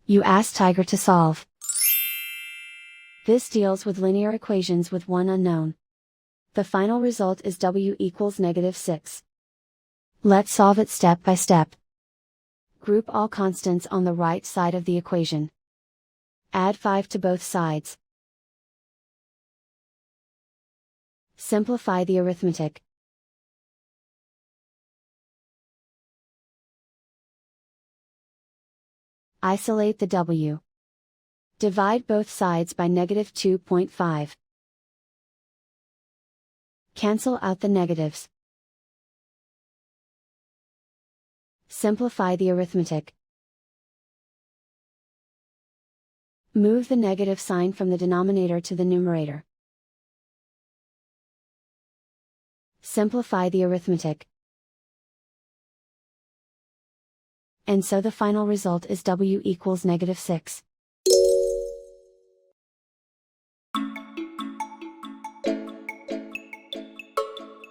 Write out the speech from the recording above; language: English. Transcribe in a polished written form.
You ask Tiger to solve. This deals with linear equations with one unknown. The final result is w equals -6. Let's solve it step by step. Group all constants on the right side of the equation. Add 5 to both sides. Simplify the arithmetic. Isolate the w. Divide both sides by -2.5. Cancel out the negatives. Simplify the arithmetic. Move the negative sign from the denominator to the numerator. Simplify the arithmetic. And so the final result is w equals -6.